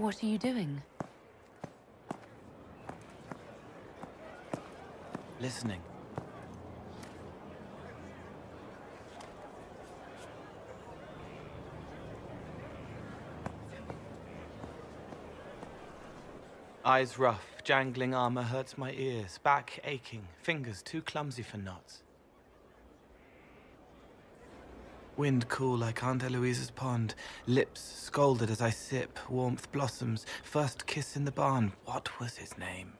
What are you doing? Listening. Eyes rough, jangling armor hurts my ears, back aching, fingers too clumsy for knots. Wind cool like Aunt Eloise's pond, lips scalded as I sip, warmth blossoms, first kiss in the barn, what was his name?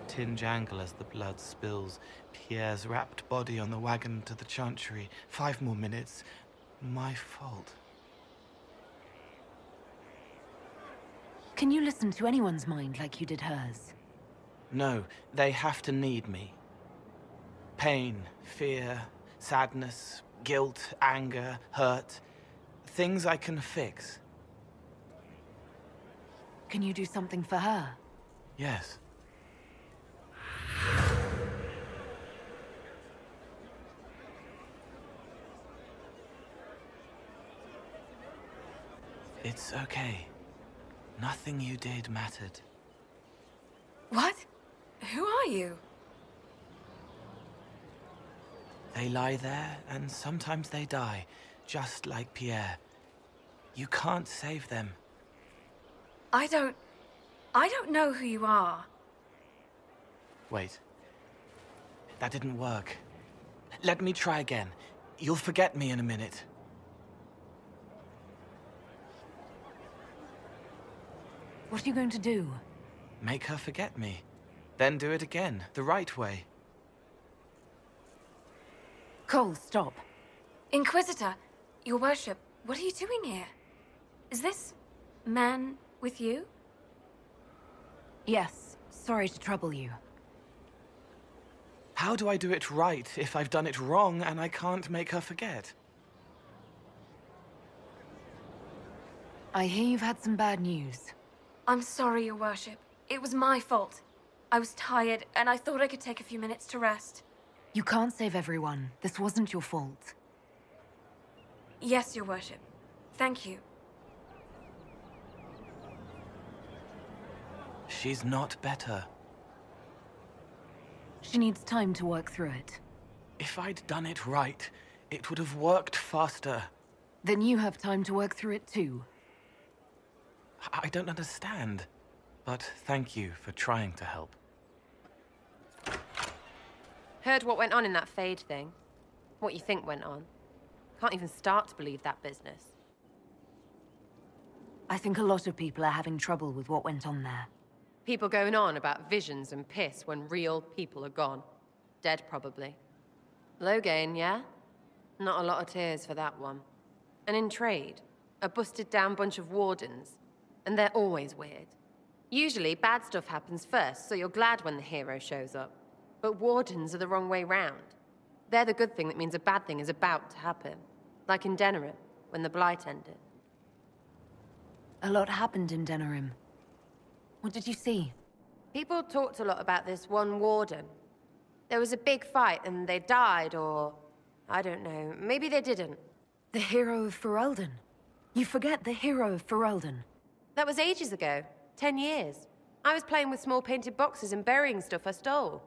Tin jangle as the blood spills, Pierre's wrapped body on the wagon to the chantry, 5 more minutes, my fault. Can you listen to anyone's mind like you did hers? No, they have to need me. Pain, fear, sadness, guilt, anger, hurt. Things I can fix. Can you do something for her? Yes. It's okay. Nothing you did mattered. What? Who are you? They lie there, and sometimes they die, just like Pierre. You can't save them. I don't know who you are. Wait. That didn't work. Let me try again. You'll forget me in a minute. What are you going to do? Make her forget me. Then do it again, the right way. Cole, stop. Inquisitor, your worship, what are you doing here? Is this man with you? Yes, sorry to trouble you. How do I do it right if I've done it wrong and I can't make her forget? I hear you've had some bad news. I'm sorry, your worship. It was my fault. I was tired, and I thought I could take a few minutes to rest. You can't save everyone. This wasn't your fault. Yes, your worship. Thank you. She's not better. She needs time to work through it. If I'd done it right, it would have worked faster. Then you have time to work through it too. I don't understand, but thank you for trying to help. Heard what went on in that Fade thing. What you think went on. Can't even start to believe that business. I think a lot of people are having trouble with what went on there. People going on about visions and piss when real people are gone. Dead, probably. Low gain, yeah? Not a lot of tears for that one. And in trade, a busted down bunch of wardens. And they're always weird. Usually, bad stuff happens first, so you're glad when the hero shows up. But wardens are the wrong way round. They're the good thing that means a bad thing is about to happen. Like in Denerim, when the Blight ended. A lot happened in Denerim. What did you see? People talked a lot about this one warden. There was a big fight and they died, or... I don't know, maybe they didn't. The hero of Ferelden. You forget the hero of Ferelden. That was ages ago. 10 years. I was playing with small painted boxes and burying stuff I stole.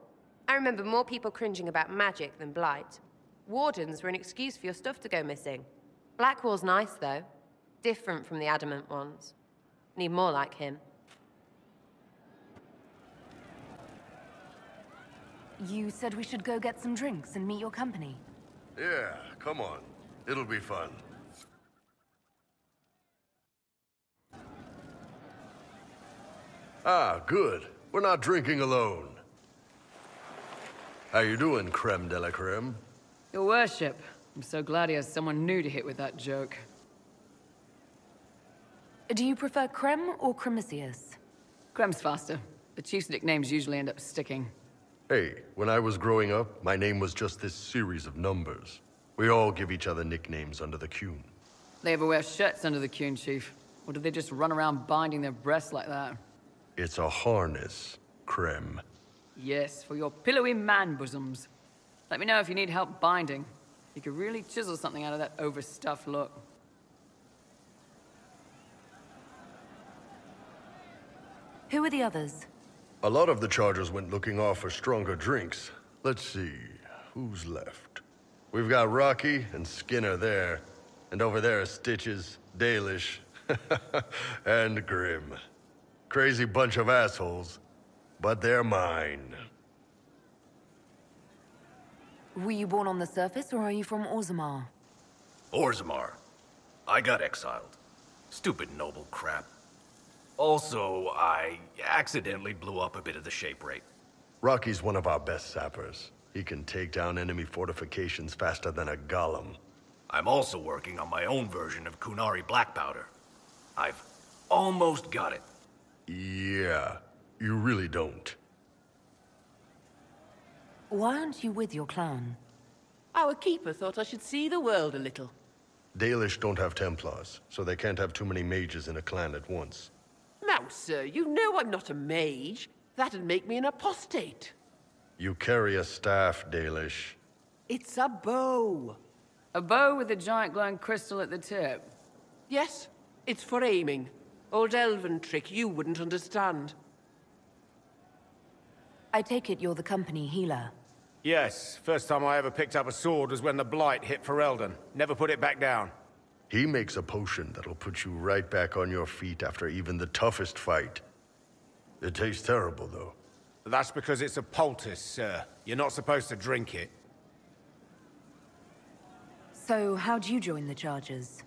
I remember more people cringing about magic than Blight. Wardens were an excuse for your stuff to go missing. Blackwall's nice, though. Different from the adamant ones. Need more like him. You said we should go get some drinks and meet your company. Yeah, come on. It'll be fun. Ah, good. We're not drinking alone. How you doing, creme de la creme? Your worship. I'm so glad he has someone new to hit with that joke. Do you prefer Creme or Cremisius? Crem's faster. The chief's nicknames usually end up sticking. Hey, when I was growing up, my name was just this series of numbers. We all give each other nicknames under the Qun. They ever wear shirts under the Qun, chief? Or do they just run around binding their breasts like that? It's a harness, creme. Yes, for your pillowy man bosoms. Let me know if you need help binding. You could really chisel something out of that overstuffed look. Who are the others? A lot of the Chargers went looking off for stronger drinks. Let's see, who's left? We've got Rocky and Skinner there. And over there are Stitches, Dalish, and Grim. Crazy bunch of assholes, but they're mine. Were you born on the surface, or are you from Orzammar? Orzammar. I got exiled. Stupid noble crap. Also, I accidentally blew up a bit of the shape rate. Rocky's one of our best sappers. He can take down enemy fortifications faster than a golem. I'm also working on my own version of Kunari black powder. I've almost got it. Yeah, you really don't. Why aren't you with your clan? Our keeper thought I should see the world a little. Dalish don't have templars, so they can't have too many mages in a clan at once. Now, sir, you know I'm not a mage. That'd make me an apostate. You carry a staff, Dalish. It's a bow. A bow with a giant glowing crystal at the tip. Yes, it's for aiming. Old elven trick you wouldn't understand. I take it you're the company healer. Yes, first time I ever picked up a sword was when the Blight hit Ferelden. Never put it back down. He makes a potion that'll put you right back on your feet after even the toughest fight. It tastes terrible, though. That's because it's a poultice, sir. You're not supposed to drink it. So, how'd you join the Chargers?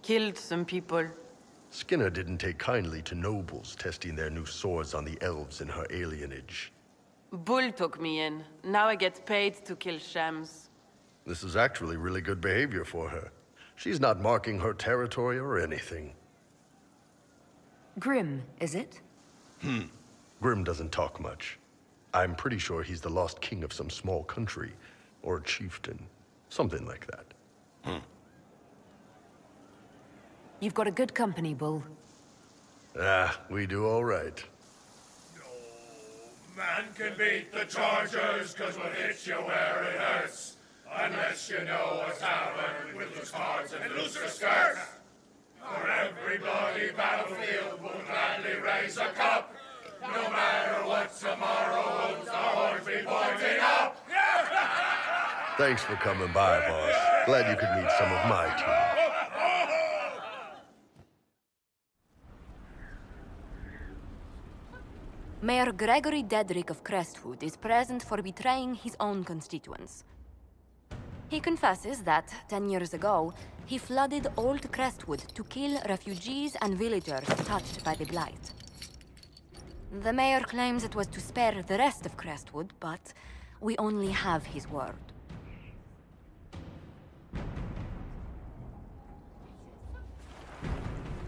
Killed some people. Skinner didn't take kindly to nobles testing their new swords on the elves in her alienage. Bull took me in. Now I get paid to kill shams. This is actually really good behavior for her. She's not marking her territory or anything. Grim, is it? Grim doesn't talk much. I'm pretty sure he's the lost king of some small country, or a chieftain. Something like that. You've got a good company, Bull. We do all right. No man can beat the Chargers, 'cause we'll hit you where it hurts. Unless you know a tavern with loose cards and looser skirts. For every bloody battlefield we'll gladly raise a cup. No matter what tomorrow holds, our horns be pointing up. Thanks for coming by, boss. Glad you could meet some of my team. Mayor Gregory Dedrick of Crestwood is present for betraying his own constituents. He confesses that, 10 years ago, he flooded Old Crestwood to kill refugees and villagers touched by the Blight. The mayor claims it was to spare the rest of Crestwood, but we only have his word.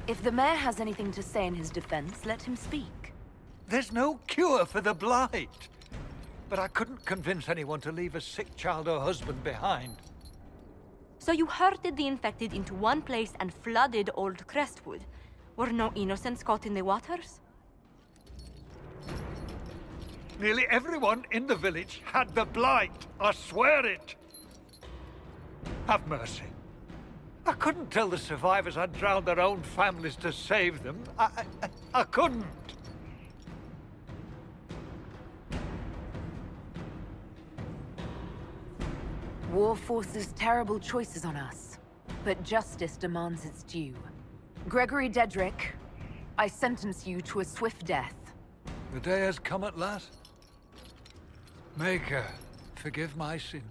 If the mayor has anything to say in his defense, let him speak. There's no cure for the Blight. But I couldn't convince anyone to leave a sick child or husband behind. So you herded the infected into one place and flooded Old Crestwood? Were no innocents caught in the waters? Nearly everyone in the village had the Blight. I swear it. Have mercy. I couldn't tell the survivors I'd drowned their own families to save them. I couldn't. War forces terrible choices on us, but justice demands its due. Gregory Dedrick, I sentence you to a swift death. The day has come at last. Maker, forgive my sins.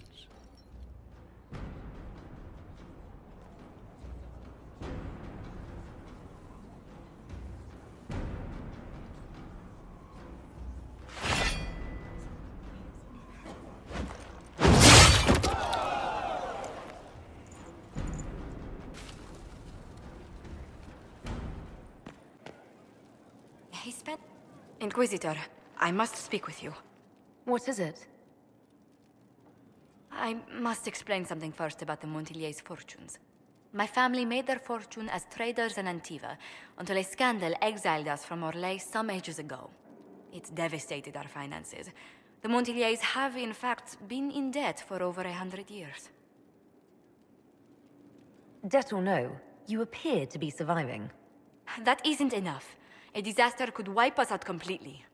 Inquisitor, I must speak with you. What is it? I must explain something first about the Montillier's fortunes. My family made their fortune as traders in Antiva, until a scandal exiled us from Orlais some ages ago. It devastated our finances. The Montillier's have, in fact, been in debt for over 100 years. Debt or no, you appear to be surviving. That isn't enough. A disaster could wipe us out completely.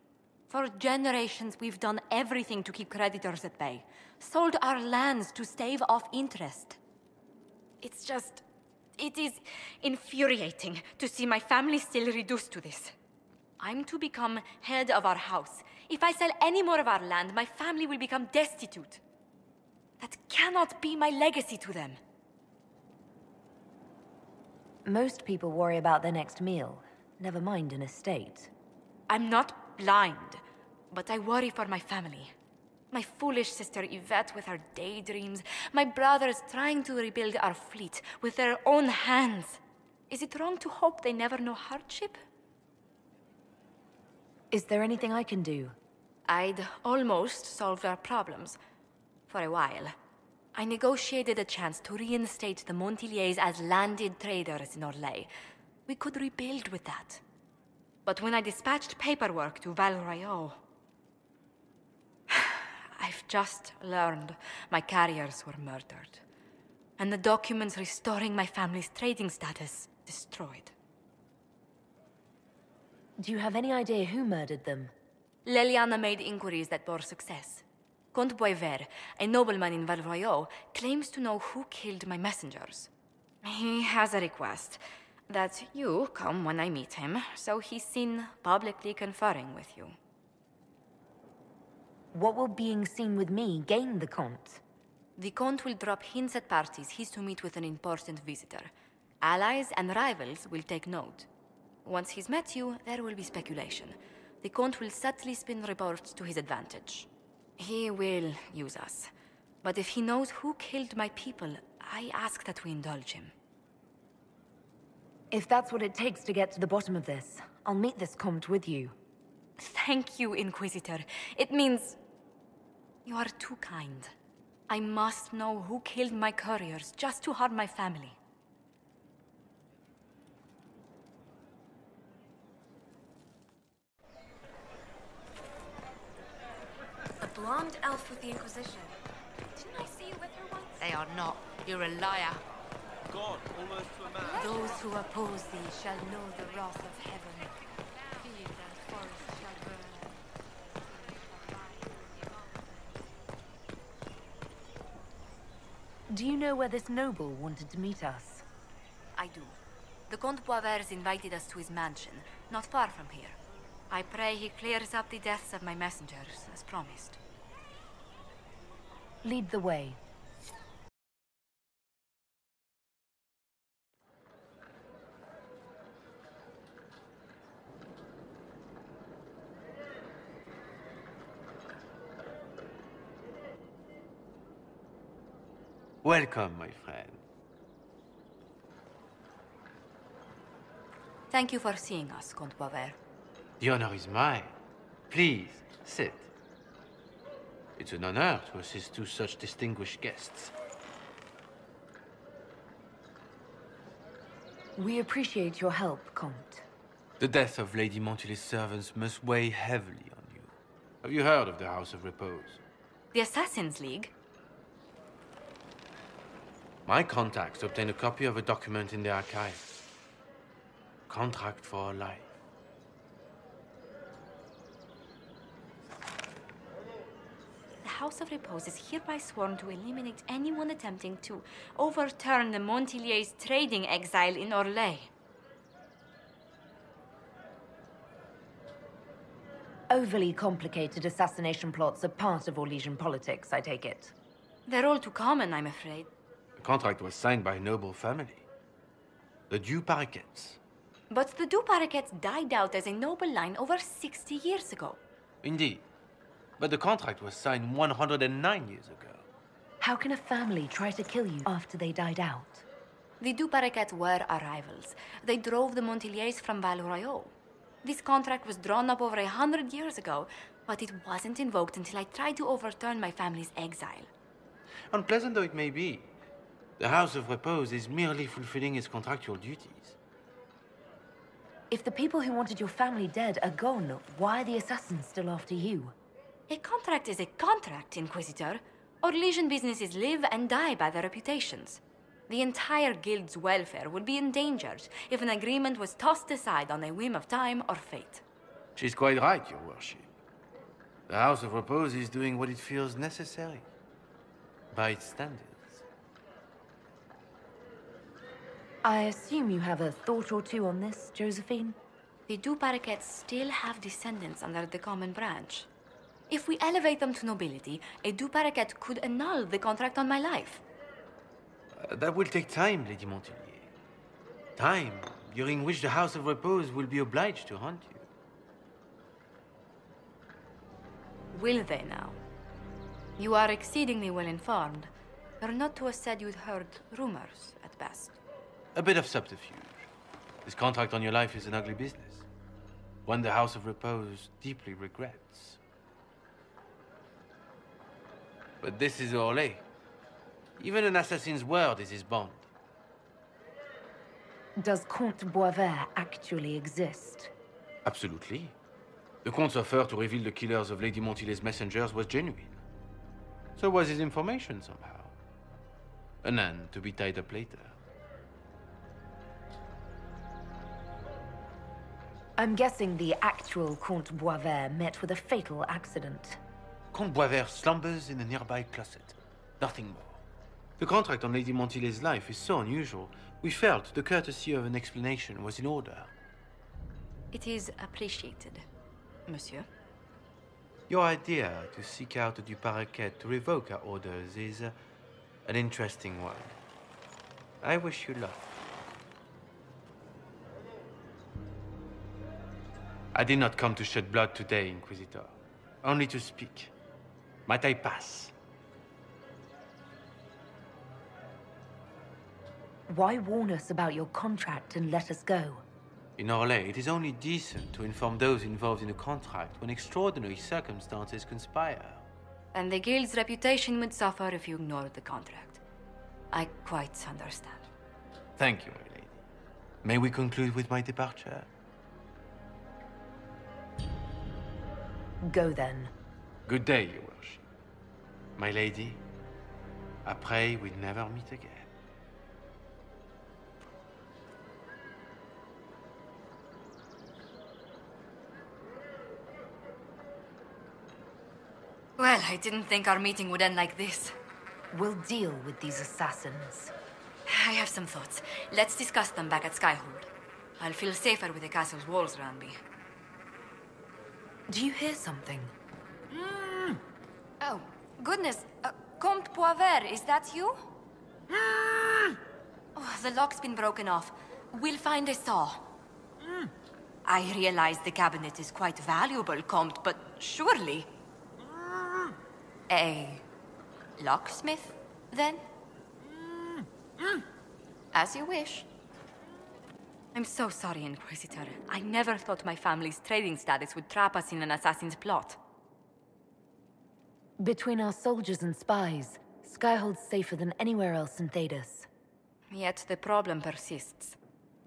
For generations, we've done everything to keep creditors at bay. Sold our lands to stave off interest. It is infuriating to see my family still reduced to this. I'm to become head of our house. If I sell any more of our land, my family will become destitute. That cannot be my legacy to them. Most people worry about their next meal, never mind an estate. I'm not blind, but I worry for my family. My foolish sister Yvette with her daydreams, my brothers trying to rebuild our fleet with their own hands. Is it wrong to hope they never know hardship? Is there anything I can do? I'd almost solved our problems. For a while. I negotiated a chance to reinstate the Montiliers as landed traders in Orlais. We could rebuild with that. But when I dispatched paperwork to Val Royeaux, I've just learned my carriers were murdered. And the documents restoring my family's trading status destroyed. Do you have any idea who murdered them? Leliana made inquiries that bore success. Comte BioWare, a nobleman in Val Royeaux, claims to know who killed my messengers. He has a request that you come when I meet him, so he's seen publicly conferring with you. What will being seen with me gain the Comte? The Comte will drop hints at parties he's to meet with an important visitor. Allies and rivals will take note. Once he's met you, there will be speculation. The Comte will subtly spin reports to his advantage. He will use us. But if he knows who killed my people, I ask that we indulge him. If that's what it takes to get to the bottom of this, I'll meet this Comte with you. Thank you, Inquisitor. It means... you are too kind. I must know who killed my couriers just to harm my family. A blonde elf with the Inquisition. Didn't I see you with her once? They are not. You're a liar. Gone, almost to a man. Those who oppose thee shall know the wrath of heaven. Field and forest shall burn. Do you know where this noble wanted to meet us? I do. The Comte BioWare invited us to his mansion, not far from here. I pray he clears up the deaths of my messengers, as promised. Lead the way. Welcome, my friend. Thank you for seeing us, Comte BioWare. The honor is mine. Please, sit. It's an honor to assist two such distinguished guests. We appreciate your help, Comte. The death of Lady Montilly's servants must weigh heavily on you. Have you heard of the House of Repose? The Assassin's League? My contacts obtained a copy of a document in the archives. Contract for life. The House of Repose is hereby sworn to eliminate anyone attempting to overturn the Montiliers' trading exile in Orlais. Overly complicated assassination plots are part of Orlesian politics, I take it. They're all too common, I'm afraid. The contract was signed by a noble family. The Du Paraquets. But the Du Paraquets died out as a noble line over 60 years ago. Indeed. But the contract was signed 109 years ago. How can a family try to kill you after they died out? The Du Paraquets were our rivals. They drove the Montiliers from Val Royeaux. This contract was drawn up over 100 years ago, but it wasn't invoked until I tried to overturn my family's exile. Unpleasant though it may be, the House of Repose is merely fulfilling its contractual duties. If the people who wanted your family dead are gone, why are the assassins still after you? A contract is a contract, Inquisitor. Orlesian businesses live and die by their reputations. The entire guild's welfare would be endangered if an agreement was tossed aside on a whim of time or fate. She's quite right, Your Worship. The House of Repose is doing what it feels necessary, by its standards. I assume you have a thought or two on this, Josephine? The Du Paraquets still have descendants under the common branch. If we elevate them to nobility, a Du Paraquet could annul the contract on my life. That will take time, Lady Montelier. Time during which the House of Repose will be obliged to hunt you. Will they now? You are exceedingly well informed. You're not to have said you'd heard rumors, at best. A bit of subterfuge. This contract on your life is an ugly business. One the House of Repose deeply regrets. But this is Orlais. Even an assassin's word is his bond. Does Comte BioWare actually exist? Absolutely. The Comte's offer to reveal the killers of Lady Montilier's messengers was genuine. So was his information somehow. An end to be tied up later. I'm guessing the actual Comte BioWare met with a fatal accident. Comte BioWare slumbers in a nearby closet. Nothing more. The contract on Lady Montilier's life is so unusual, we felt the courtesy of an explanation was in order. It is appreciated, monsieur. Your idea to seek out the Du Paraquet to revoke our orders is an interesting one. I wish you luck. I did not come to shed blood today, Inquisitor. Only to speak. Might I pass? Why warn us about your contract and let us go? In Orlais, it is only decent to inform those involved in a contract when extraordinary circumstances conspire. And the guild's reputation would suffer if you ignored the contract. I quite understand. Thank you, my lady. May we conclude with my departure? Go then. Good day, Your Worship. My lady, I pray we never meet again. Well, I didn't think our meeting would end like this. We'll deal with these assassins. I have some thoughts. Let's discuss them back at Skyhold. I'll feel safer with the castle's walls around me. Do you hear something? Oh, goodness. Comte BioWare, is that you? Oh, the lock's been broken off. We'll find a saw. I realize the cabinet is quite valuable, Comte, but surely... A locksmith, then? As you wish. I'm so sorry, Inquisitor. I never thought my family's trading status would trap us in an assassin's plot. Between our soldiers and spies, Skyhold's safer than anywhere else in Thedas. Yet the problem persists.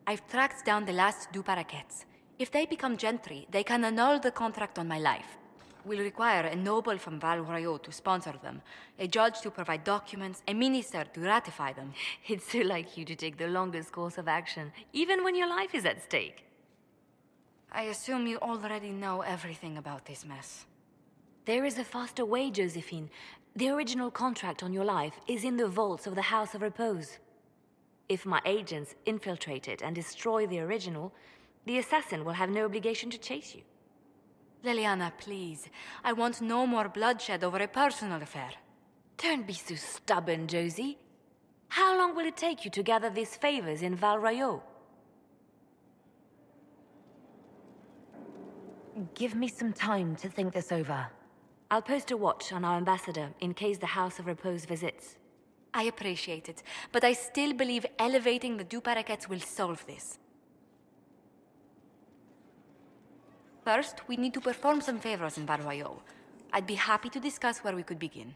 I've tracked down the last Du Paraquets. If they become gentry, they can annul the contract on my life. We'll require a noble from Val Royaux to sponsor them, a judge to provide documents, a minister to ratify them. It's so like you to take the longest course of action, even when your life is at stake. I assume you already know everything about this mess. There is a faster way, Josephine. The original contract on your life is in the vaults of the House of Repose. If my agents infiltrate it and destroy the original, the assassin will have no obligation to chase you. Leliana, please. I want no more bloodshed over a personal affair. Don't be so stubborn, Josie. How long will it take you to gather these favors in Val Royaux? Give me some time to think this over. I'll post a watch on our ambassador in case the House of Repose visits. I appreciate it, but I still believe elevating the Du Paraquets will solve this. First, we need to perform some favors in Val Royaux. I'd be happy to discuss where we could begin.